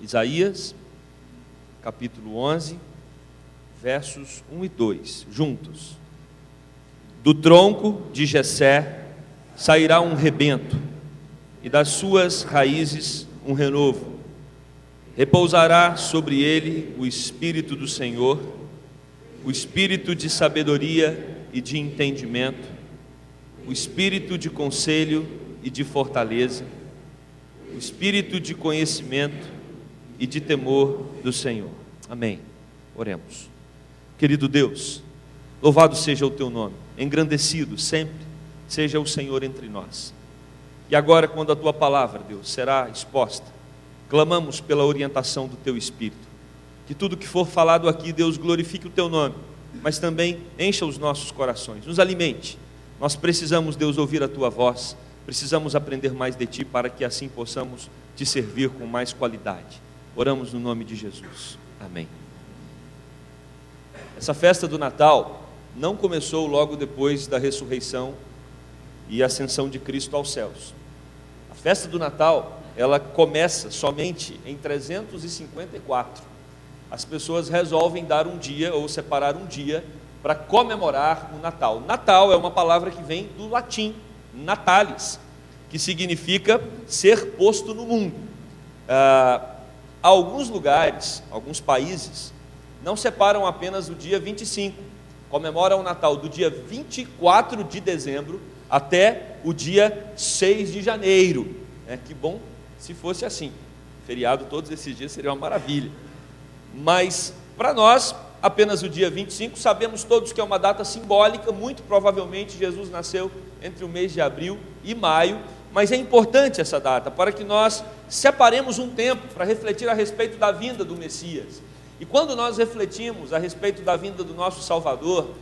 Isaías, capítulo 11, versos 1 e 2, juntos. Do tronco de Jessé sairá um rebento, e das suas raízes um renovo. Repousará sobre ele o Espírito do Senhor, o Espírito de sabedoria e de entendimento, o Espírito de conselho e de fortaleza, o Espírito de conhecimento e de temor do Senhor. Amém. Oremos. Querido Deus, louvado seja o teu nome, engrandecido sempre seja o Senhor entre nós. E agora, quando a tua palavra, Deus, será exposta, clamamos pela orientação do teu Espírito, que tudo que for falado aqui, Deus, glorifique o teu nome, mas também encha os nossos corações, nos alimente. Nós precisamos, Deus, ouvir a tua voz, precisamos aprender mais de ti, para que assim possamos te servir com mais qualidade. Oramos no nome de Jesus. Amém. Essa festa do Natal não começou logo depois da ressurreição e ascensão de Cristo aos céus. A festa do Natal, ela começa somente em 354. As pessoas resolvem dar um dia ou separar um dia para comemorar o Natal. Natal é uma palavra que vem do latim, natalis, que significa ser posto no mundo. Alguns lugares, alguns países, não separam apenas o dia 25, comemoram o Natal do dia 24 de dezembro até o dia 6 de janeiro. Que bom se fosse assim, feriado todos esses dias seria uma maravilha, mas para nós, apenas o dia 25, sabemos todos que é uma data simbólica, muito provavelmente Jesus nasceu entre o mês de abril e maio, mas é importante essa data, para que nós separemos um tempo para refletir a respeito da vinda do Messias. E quando nós refletimos a respeito da vinda do nosso Salvador,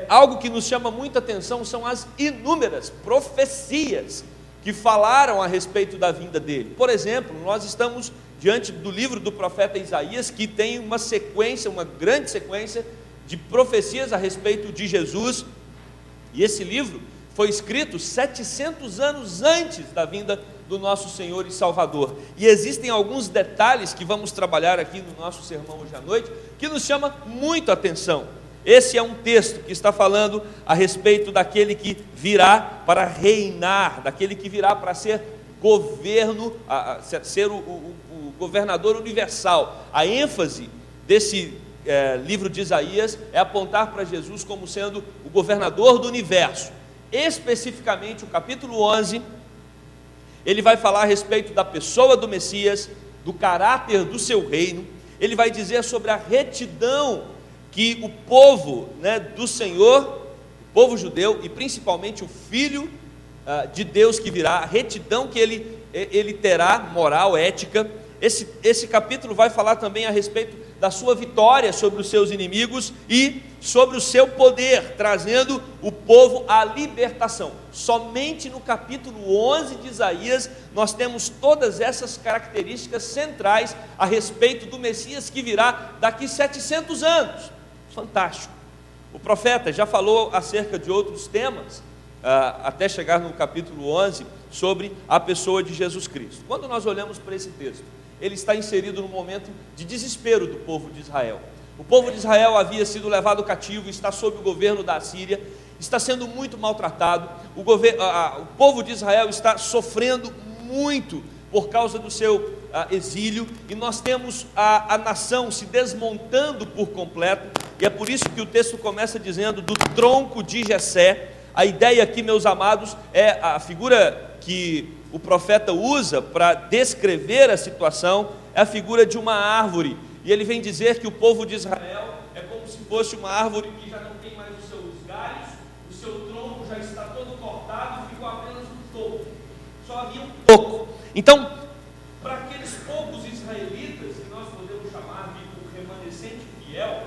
algo que nos chama muita atenção são as inúmeras profecias que falaram a respeito da vinda dele. Por exemplo, nós estamos diante do livro do profeta Isaías, que tem uma sequência, uma grande sequência de profecias a respeito de Jesus, e esse livro foi escrito 700 anos antes da vinda do nosso Senhor e Salvador, e existem alguns detalhes que vamos trabalhar aqui no nosso sermão hoje à noite, que nos chama muito a atenção. Esse é um texto que está falando a respeito daquele que virá para reinar, daquele que virá para ser governo, ser o governador universal. A ênfase desse livro de Isaías é apontar para Jesus como sendo o governador do universo. Especificamente o capítulo 11, ele vai falar a respeito da pessoa do Messias, do caráter do seu reino. Ele vai dizer sobre a retidão que o povo, do Senhor, o povo judeu e principalmente o Filho de Deus que virá, a retidão que ele terá, moral, ética. Esse capítulo vai falar também a respeito da sua vitória sobre os seus inimigos e sobre o seu poder, trazendo o povo à libertação. Somente no capítulo 11 de Isaías nós temos todas essas características centrais a respeito do Messias que virá daqui 700 anos. Fantástico. O profeta já falou acerca de outros temas, até chegar no capítulo 11, sobre a pessoa de Jesus Cristo. Quando nós olhamos para esse texto, ele está inserido no momento de desespero do povo de Israel. O povo de Israel havia sido levado cativo, está sob o governo da Assíria, está sendo muito maltratado. O povo de Israel está sofrendo muito por causa do seu exílio, e nós temos a nação se desmontando por completo, e é por isso que o texto começa dizendo do tronco de Jessé. A ideia aqui, meus amados, é a figura que o profeta usa para descrever a situação, é a figura de uma árvore, e ele vem dizer que o povo de Israel é como se fosse uma árvore que já não tem mais os seus galhos, o seu tronco já está todo cortado, ficou apenas um toco, só havia um toco. Então, para aqueles poucos israelitas, que nós podemos chamar de o remanescente fiel,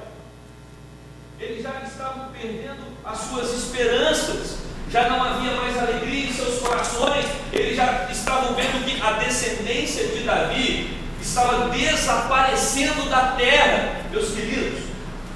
eles já estavam perdendo as suas esperanças, já não havia mais alegria em seus corações, eles já estavam vendo que a descendência de Davi estava desaparecendo da terra. Meus queridos,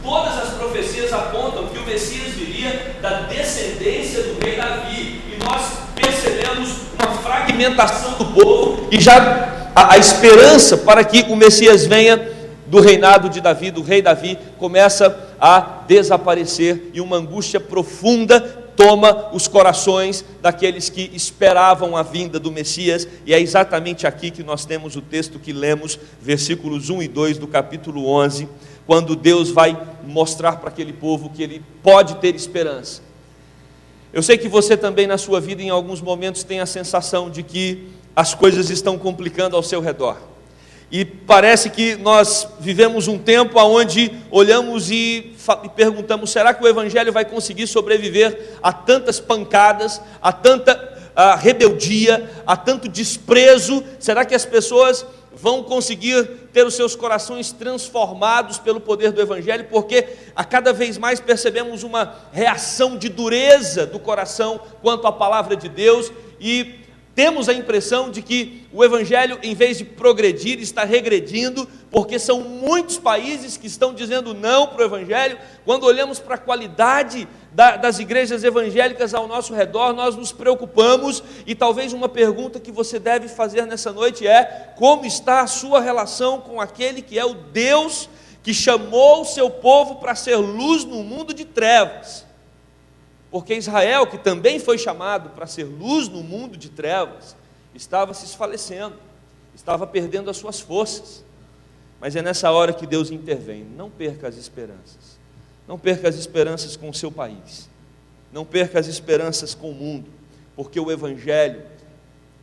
todas as profecias apontam que o Messias viria da descendência do rei Davi, e nós percebemos uma fragmentação do povo, e já a esperança para que o Messias venha do reinado de Davi, do rei Davi, começa a desaparecer, e uma angústia profunda toma os corações daqueles que esperavam a vinda do Messias. E é exatamente aqui que nós temos o texto que lemos, versículos 1 e 2 do capítulo 11, quando Deus vai mostrar para aquele povo que ele pode ter esperança. Eu sei que você também na sua vida em alguns momentos tem a sensação de que as coisas estão complicando ao seu redor, e parece que nós vivemos um tempo onde olhamos e perguntamos: será que o Evangelho vai conseguir sobreviver a tantas pancadas, a tanta rebeldia, a tanto desprezo? Será que as pessoas vão conseguir ter os seus corações transformados pelo poder do Evangelho? Porque a cada vez mais percebemos uma reação de dureza do coração quanto à palavra de Deus, e temos a impressão de que o Evangelho, em vez de progredir, está regredindo, porque são muitos países que estão dizendo não para o Evangelho. Quando olhamos para a qualidade das igrejas evangélicas ao nosso redor, nós nos preocupamos, e talvez uma pergunta que você deve fazer nessa noite é: como está a sua relação com aquele que é o Deus que chamou o seu povo para ser luz no mundo de trevas? Porque Israel, que também foi chamado para ser luz no mundo de trevas, estava se esfalecendo, estava perdendo as suas forças. Mas é nessa hora que Deus intervém. Não perca as esperanças. Não perca as esperanças com o seu país. Não perca as esperanças com o mundo, porque o Evangelho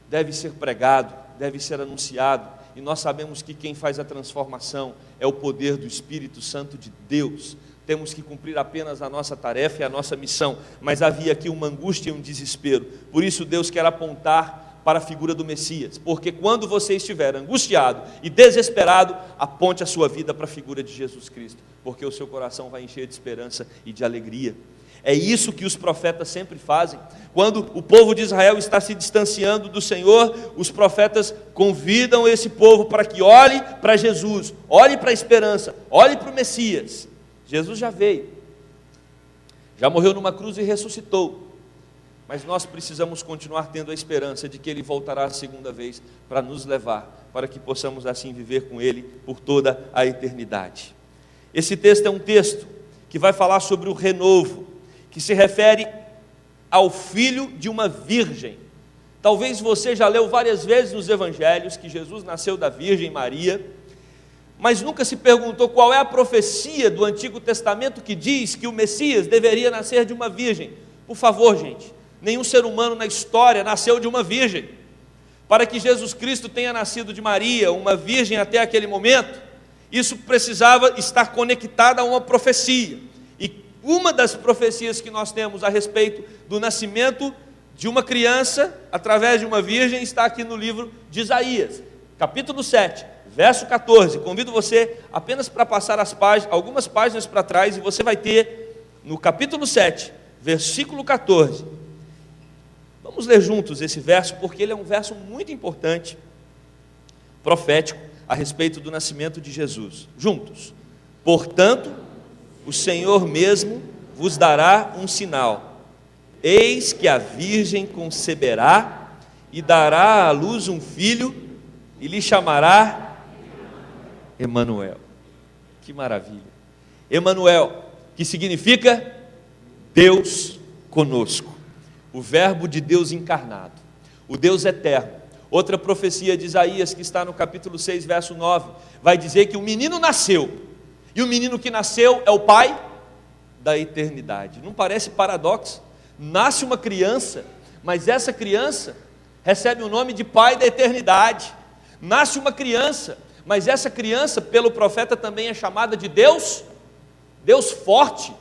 deve ser pregado, deve ser anunciado, e nós sabemos que quem faz a transformação é o poder do Espírito Santo de Deus. Temos que cumprir apenas a nossa tarefa e a nossa missão, mas havia aqui uma angústia e um desespero. Por isso Deus quer apontar para a figura do Messias, porque quando você estiver angustiado e desesperado, aponte a sua vida para a figura de Jesus Cristo, porque o seu coração vai encher de esperança e de alegria. É isso que os profetas sempre fazem. Quando o povo de Israel está se distanciando do Senhor, os profetas convidam esse povo para que olhe para Jesus, olhe para a esperança, olhe para o Messias. Jesus já veio, já morreu numa cruz e ressuscitou, mas nós precisamos continuar tendo a esperança de que Ele voltará a segunda vez para nos levar, para que possamos assim viver com Ele por toda a eternidade. Esse texto é um texto que vai falar sobre o renovo, que se refere ao filho de uma virgem. Talvez você já leu várias vezes nos evangelhos que Jesus nasceu da Virgem Maria, mas nunca se perguntou qual é a profecia do Antigo Testamento que diz que o Messias deveria nascer de uma virgem. Por favor, gente, nenhum ser humano na história nasceu de uma virgem. Para que Jesus Cristo tenha nascido de Maria, uma virgem até aquele momento, isso precisava estar conectado a uma profecia. E uma das profecias que nós temos a respeito do nascimento de uma criança através de uma virgem está aqui no livro de Isaías, capítulo 7. Verso 14, convido você apenas para passar algumas páginas para trás, e você vai ter no capítulo 7, versículo 14. Vamos ler juntos esse verso, porque ele é um verso muito importante, profético, a respeito do nascimento de Jesus. Juntos. Portanto, o Senhor mesmo vos dará um sinal. Eis que a virgem conceberá e dará à luz um filho, e lhe chamará Emanuel. Que maravilha! Emanuel, que significa Deus conosco, o verbo de Deus encarnado, o Deus eterno. Outra profecia de Isaías, que está no capítulo 6, verso 9, vai dizer que o menino nasceu, e o menino que nasceu é o Pai da eternidade. Não parece paradoxo? Nasce uma criança, mas essa criança recebe o nome de Pai da eternidade. Nasce uma criança, mas essa criança, pelo profeta, também é chamada de Deus forte.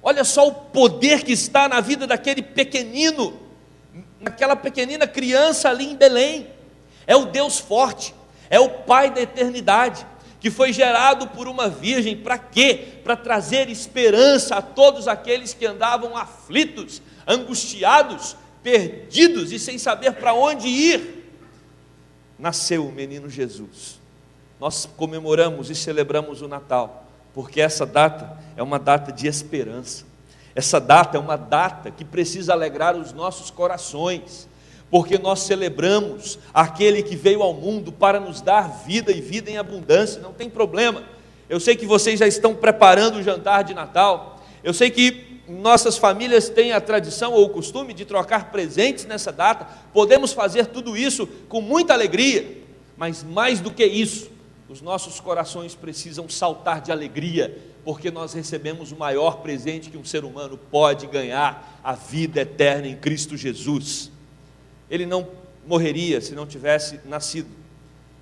Olha só o poder que está na vida daquele pequenino, naquela pequenina criança ali em Belém. É o Deus forte, é o Pai da eternidade, que foi gerado por uma virgem. Para quê? Para trazer esperança a todos aqueles que andavam aflitos, angustiados, perdidos e sem saber para onde ir. Nasceu o menino Jesus. Nós comemoramos e celebramos o Natal, porque essa data é uma data de esperança. Essa data é uma data que precisa alegrar os nossos corações, porque nós celebramos aquele que veio ao mundo para nos dar vida e vida em abundância. Não tem problema. Eu sei que vocês já estão preparando o jantar de Natal. Eu sei que nossas famílias têm a tradição ou o costume de trocar presentes nessa data. Podemos fazer tudo isso com muita alegria, mas mais do que isso, os nossos corações precisam saltar de alegria, porque nós recebemos o maior presente que um ser humano pode ganhar, a vida eterna em Cristo Jesus. Ele não morreria se não tivesse nascido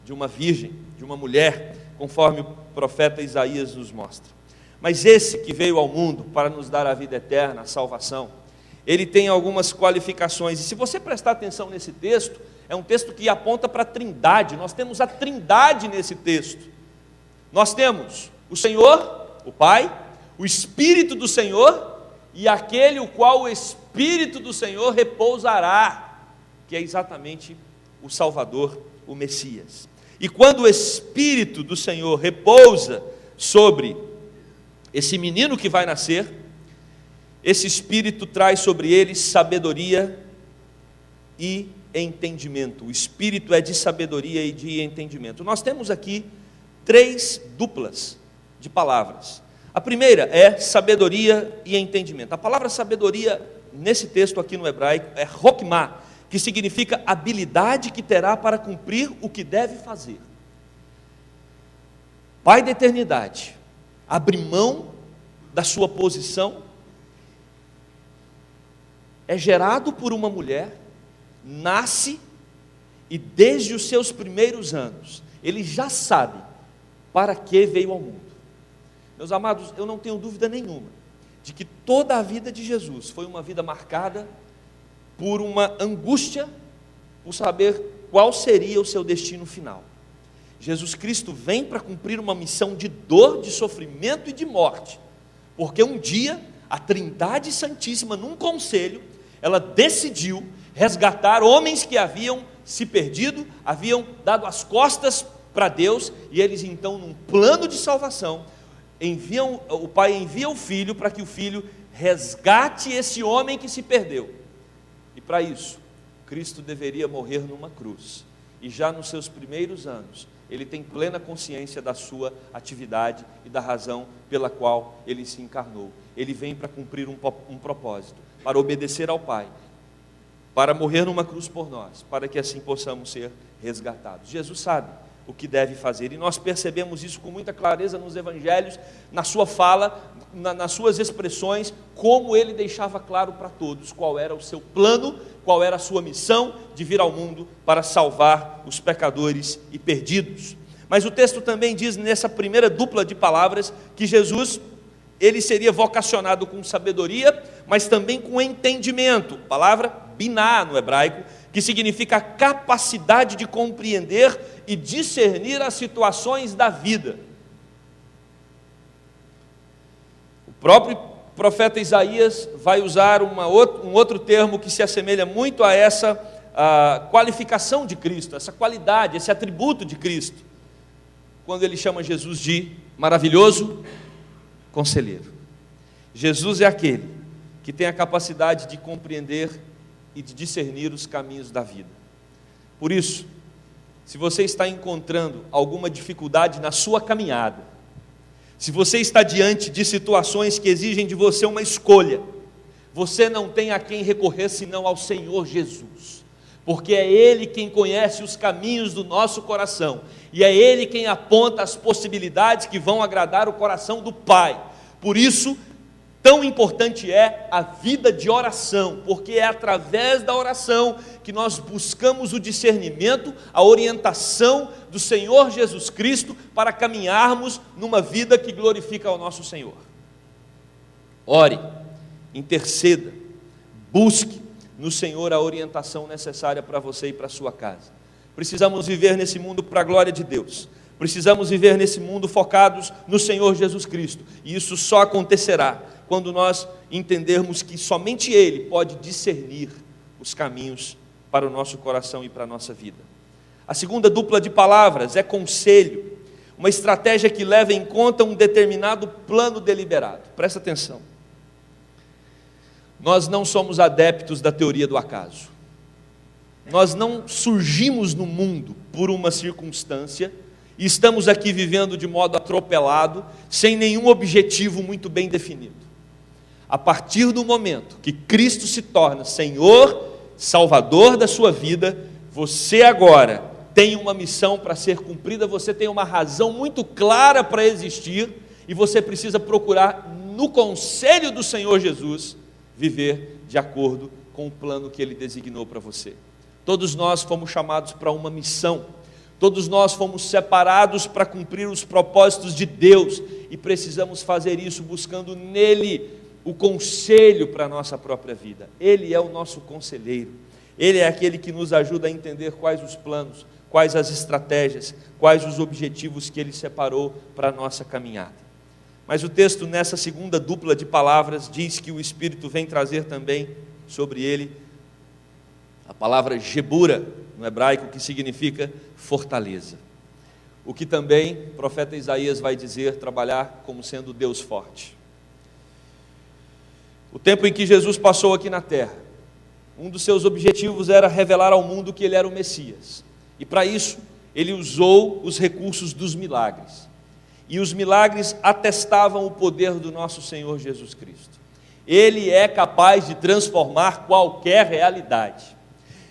de uma virgem, de uma mulher, conforme o profeta Isaías nos mostra. Mas esse que veio ao mundo para nos dar a vida eterna, a salvação, ele tem algumas qualificações. E se você prestar atenção nesse texto, é um texto que aponta para a Trindade. Nós temos a Trindade nesse texto. Nós temos o Senhor, o Pai, o Espírito do Senhor e aquele o qual o Espírito do Senhor repousará, que é exatamente o Salvador, o Messias. E quando o Espírito do Senhor repousa sobre esse menino que vai nascer, esse Espírito traz sobre ele sabedoria e entendimento. O Espírito é de sabedoria e de entendimento. Nós temos aqui 3 duplas de palavras. A primeira é sabedoria e entendimento. A palavra sabedoria, nesse texto aqui no hebraico, é hokmah, que significa habilidade que terá para cumprir o que deve fazer. Pai da eternidade, abre mão da sua posição, é gerado por uma mulher, nasce e desde os seus primeiros anos, ele já sabe para que veio ao mundo. Meus amados, eu não tenho dúvida nenhuma de que toda a vida de Jesus foi uma vida marcada por uma angústia, por saber qual seria o seu destino final. Jesus Cristo vem para cumprir uma missão de dor, de sofrimento e de morte, porque um dia a Trindade Santíssima, num conselho, ela decidiu resgatar homens que haviam se perdido, haviam dado as costas para Deus, e eles então, num plano de salvação, o Pai envia o Filho para que o Filho resgate esse homem que se perdeu. E para isso, Cristo deveria morrer numa cruz. E já nos seus primeiros anos, ele tem plena consciência da sua atividade e da razão pela qual ele se encarnou. Ele vem para cumprir um propósito, para obedecer ao Pai, para morrer numa cruz por nós, para que assim possamos ser resgatados. Jesus sabe o que deve fazer, e nós percebemos isso com muita clareza nos evangelhos, na sua fala, nas suas expressões, como ele deixava claro para todos qual era o seu plano, qual era a sua missão de vir ao mundo para salvar os pecadores e perdidos. Mas o texto também diz, nessa primeira dupla de palavras, que Jesus, ele seria vocacionado com sabedoria, mas também com entendimento, palavra biná no hebraico, que significa a capacidade de compreender e discernir as situações da vida. O próprio profeta Isaías vai usar um outro termo que se assemelha muito a essa qualificação de Cristo, essa qualidade, esse atributo de Cristo, quando ele chama Jesus de maravilhoso conselheiro. Jesus é aquele que tem a capacidade de compreender e de discernir os caminhos da vida. Por isso, se você está encontrando alguma dificuldade na sua caminhada, se você está diante de situações que exigem de você uma escolha, você não tem a quem recorrer senão ao Senhor Jesus, porque é Ele quem conhece os caminhos do nosso coração, e é Ele quem aponta as possibilidades que vão agradar o coração do Pai. Por isso, tão importante é a vida de oração, porque é através da oração que nós buscamos o discernimento, a orientação do Senhor Jesus Cristo para caminharmos numa vida que glorifica ao nosso Senhor. Ore, interceda, busque no Senhor a orientação necessária para você e para a sua casa. Precisamos viver nesse mundo para a glória de Deus. Precisamos viver nesse mundo focados no Senhor Jesus Cristo, e isso só acontecerá quando nós entendermos que somente Ele pode discernir os caminhos para o nosso coração e para a nossa vida. A segunda dupla de palavras é conselho, uma estratégia que leva em conta um determinado plano deliberado. Presta atenção. Nós não somos adeptos da teoria do acaso. Nós não surgimos no mundo por uma circunstância e estamos aqui vivendo de modo atropelado, sem nenhum objetivo muito bem definido. A partir do momento que Cristo se torna Senhor, Salvador da sua vida, você agora tem uma missão para ser cumprida, você tem uma razão muito clara para existir, e você precisa procurar, no conselho do Senhor Jesus, viver de acordo com o plano que Ele designou para você. Todos nós fomos chamados para uma missão, todos nós fomos separados para cumprir os propósitos de Deus, e precisamos fazer isso buscando nele o conselho para a nossa própria vida. Ele é o nosso conselheiro, Ele é aquele que nos ajuda a entender quais os planos, quais as estratégias, quais os objetivos que Ele separou para a nossa caminhada. Mas o texto, nessa segunda dupla de palavras, diz que o Espírito vem trazer também sobre ele a palavra gebura, no hebraico, que significa fortaleza. O que também o profeta Isaías vai dizer, trabalhar como sendo Deus forte. O tempo em que Jesus passou aqui na terra, um dos seus objetivos era revelar ao mundo que Ele era o Messias. E para isso, Ele usou os recursos dos milagres. E os milagres atestavam o poder do nosso Senhor Jesus Cristo. Ele é capaz de transformar qualquer realidade.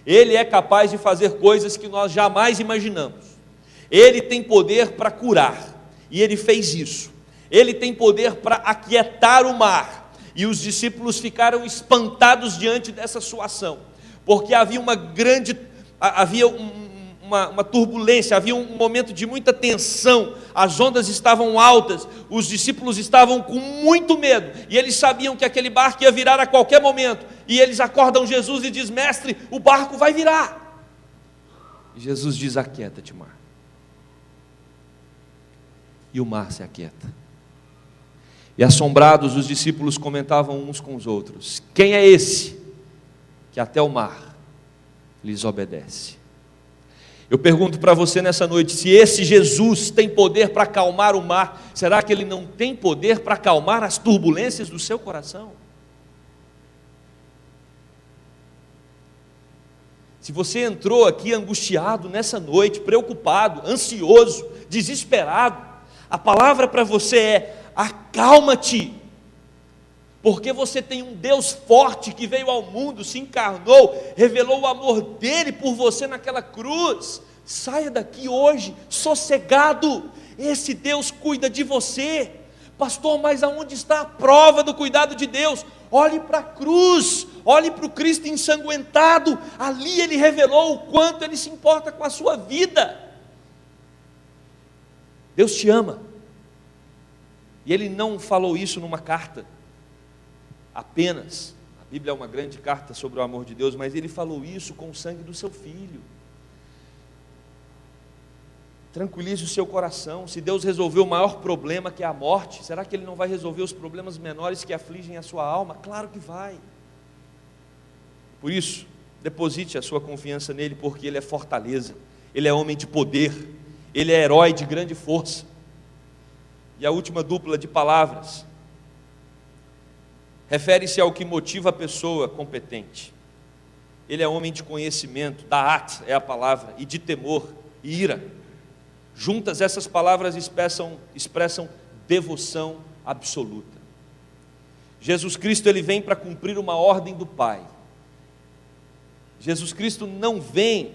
Ele é capaz de fazer coisas que nós jamais imaginamos. Ele tem poder para curar, e Ele fez isso. Ele tem poder para aquietar o mar, e os discípulos ficaram espantados diante dessa sua ação, porque havia uma turbulência, havia um momento de muita tensão, as ondas estavam altas, os discípulos estavam com muito medo, e eles sabiam que aquele barco ia virar a qualquer momento, e eles acordam Jesus e diz: mestre, o barco vai virar. E Jesus diz: aquieta-te, mar. E o mar se aquieta. E assombrados, os discípulos comentavam uns com os outros: quem é esse que até o mar lhes obedece? Eu pergunto para você nessa noite, se esse Jesus tem poder para acalmar o mar, será que Ele não tem poder para acalmar as turbulências do seu coração? Se você entrou aqui angustiado nessa noite, preocupado, ansioso, desesperado, a palavra para você é: acalma-te, porque você tem um Deus forte que veio ao mundo, se encarnou, revelou o amor dele por você naquela cruz. Saia daqui hoje sossegado, esse Deus cuida de você. Pastor, mas aonde está a prova do cuidado de Deus? Olhe para a cruz, olhe para o Cristo ensanguentado, ali Ele revelou o quanto Ele se importa com a sua vida. Deus te ama, e Ele não falou isso numa carta apenas. A Bíblia é uma grande carta sobre o amor de Deus, mas Ele falou isso com o sangue do seu Filho. Tranquilize o seu coração. Se Deus resolveu o maior problema, que é a morte, será que Ele não vai resolver os problemas menores que afligem a sua alma? Claro que vai. Por isso, deposite a sua confiança nele, porque Ele é fortaleza, Ele é homem de poder, Ele é herói de grande força. E a última dupla de palavras refere-se ao que motiva a pessoa competente. Ele é homem de conhecimento, da'at é a palavra, e de temor, e ira. Juntas essas palavras expressam devoção absoluta. Jesus Cristo, Ele vem para cumprir uma ordem do Pai. Jesus Cristo não vem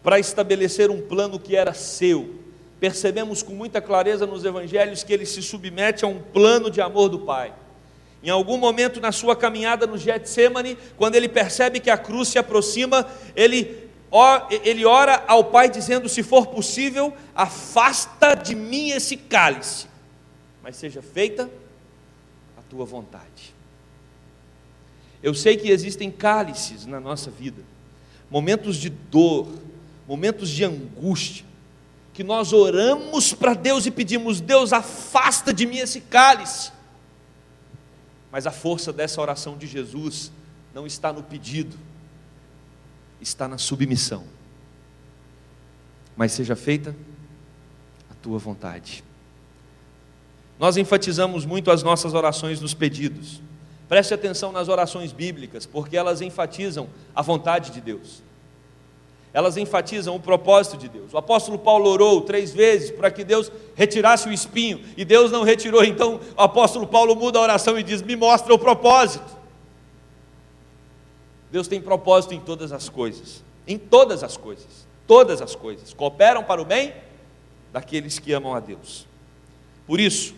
para estabelecer um plano que era seu. Percebemos com muita clareza nos evangelhos que Ele se submete a um plano de amor do Pai. Em algum momento na sua caminhada no Getsemane, quando Ele percebe que a cruz se aproxima, Ele ora ao Pai dizendo: se for possível, afasta de mim esse cálice, mas seja feita a tua vontade. Eu sei que existem cálices na nossa vida, momentos de dor, momentos de angústia, que nós oramos para Deus e pedimos: Deus, afasta de mim esse cálice. Mas a força dessa oração de Jesus não está no pedido, está na submissão. Mas seja feita a tua vontade. Nós enfatizamos muito as nossas orações nos pedidos. Preste atenção nas orações bíblicas, porque elas enfatizam a vontade de Deus. Elas enfatizam o propósito de Deus. O apóstolo Paulo orou 3 vezes para que Deus retirasse o espinho, e Deus não retirou. Então o apóstolo Paulo muda a oração e diz: me mostra o propósito. Deus tem propósito em todas as coisas. Em todas as coisas. Todas as coisas cooperam para o bem daqueles que amam a Deus. Por isso,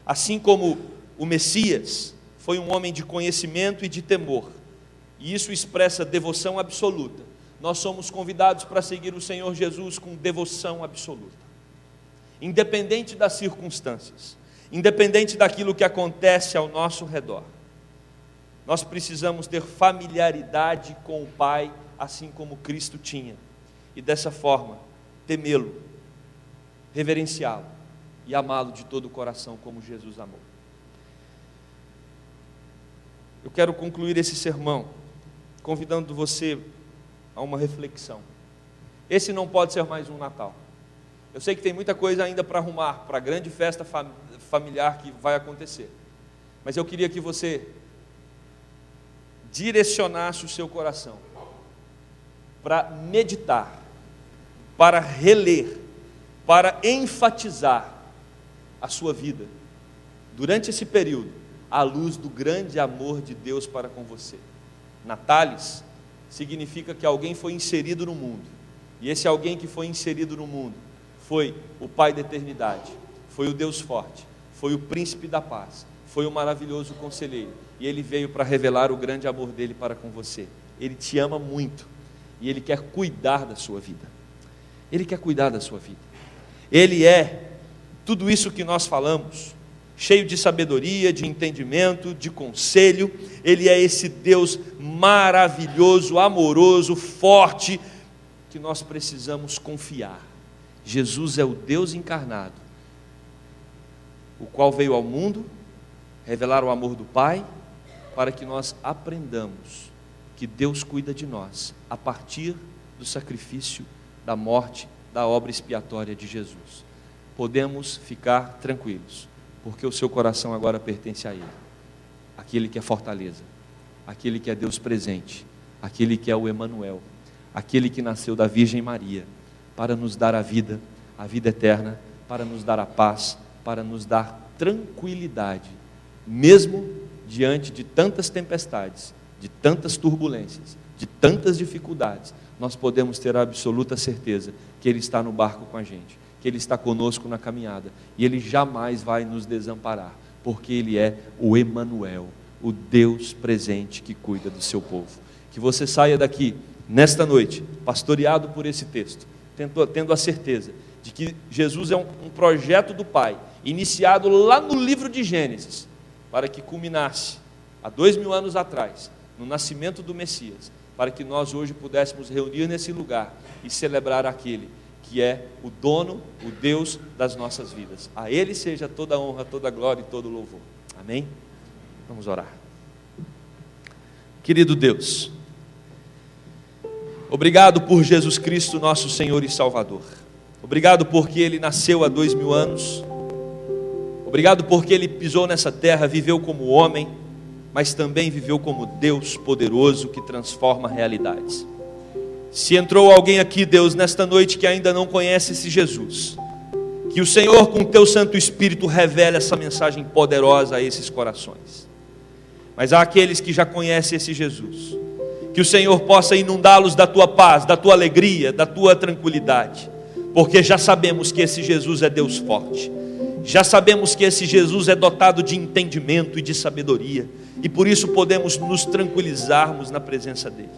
assim como o Messias foi um homem de conhecimento e de temor, e isso expressa devoção absoluta, nós somos convidados para seguir o Senhor Jesus com devoção absoluta. Independente das circunstâncias, independente daquilo que acontece ao nosso redor, nós precisamos ter familiaridade com o Pai, assim como Cristo tinha, e dessa forma, temê-lo, reverenciá-lo e amá-lo de todo o coração, como Jesus amou. Eu quero concluir esse sermão convidando você a uma reflexão. Esse não pode ser mais um Natal. Eu sei que tem muita coisa ainda para arrumar para a grande festa familiar que vai acontecer, mas eu queria que você direcionasse o seu coração para meditar, para reler, para enfatizar a sua vida durante esse período à luz do grande amor de Deus para com você. Natalis significa que alguém foi inserido no mundo, e esse alguém que foi inserido no mundo foi o Pai da eternidade, foi o Deus forte, foi o príncipe da paz, foi o maravilhoso conselheiro, e ele veio para revelar o grande amor dele para com você. Ele te ama muito, e ele quer cuidar da sua vida. Ele quer cuidar da sua vida. Ele é tudo isso que nós falamos, cheio de sabedoria, de entendimento, de conselho. Ele é esse Deus maravilhoso, amoroso, forte, que nós precisamos confiar. Jesus é o Deus encarnado, o qual veio ao mundo revelar o amor do Pai, para que nós aprendamos que Deus cuida de nós, a partir do sacrifício, da morte, da obra expiatória de Jesus. Podemos ficar tranquilos, porque o seu coração agora pertence a Ele, aquele que é fortaleza, aquele que é Deus presente, aquele que é o Emanuel, aquele que nasceu da Virgem Maria, para nos dar a vida eterna, para nos dar a paz, para nos dar tranquilidade, mesmo diante de tantas tempestades, de tantas turbulências, de tantas dificuldades. Nós podemos ter a absoluta certeza que Ele está no barco com a gente, que Ele está conosco na caminhada, e Ele jamais vai nos desamparar, porque Ele é o Emanuel, o Deus presente que cuida do seu povo. Que você saia daqui, nesta noite, pastoreado por esse texto, tendo a certeza de que Jesus é um projeto do Pai, iniciado lá no livro de Gênesis, para que culminasse, há 2000 anos atrás, no nascimento do Messias, para que nós hoje pudéssemos reunir nesse lugar e celebrar aquele que é o dono, o Deus das nossas vidas. A Ele seja toda a honra, toda a glória e todo o louvor. Amém? Vamos orar. Querido Deus, obrigado por Jesus Cristo, nosso Senhor e Salvador. Obrigado porque Ele nasceu há 2000 anos. Obrigado porque Ele pisou nessa terra, viveu como homem, mas também viveu como Deus poderoso que transforma realidades. Se entrou alguém aqui, Deus, nesta noite que ainda não conhece esse Jesus, que o Senhor com o Teu Santo Espírito revele essa mensagem poderosa a esses corações. Mas há aqueles que já conhecem esse Jesus, que o Senhor possa inundá-los da Tua paz, da Tua alegria, da Tua tranquilidade, porque já sabemos que esse Jesus é Deus forte, já sabemos que esse Jesus é dotado de entendimento e de sabedoria, e por isso podemos nos tranquilizarmos na presença dEle.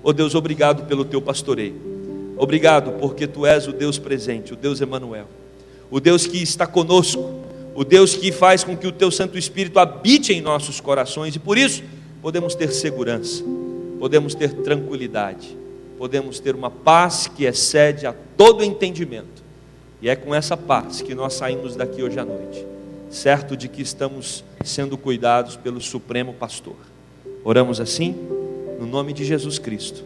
Oh Deus, obrigado pelo Teu pastoreio, obrigado porque Tu és o Deus presente, o Deus Emanuel, o Deus que está conosco, o Deus que faz com que o Teu Santo Espírito habite em nossos corações, e por isso podemos ter segurança, podemos ter tranquilidade, podemos ter uma paz que excede a todo entendimento. E é com essa paz que nós saímos daqui hoje à noite, certo de que estamos sendo cuidados pelo Supremo Pastor. Oramos assim, no nome de Jesus Cristo,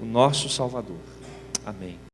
o nosso Salvador. Amém.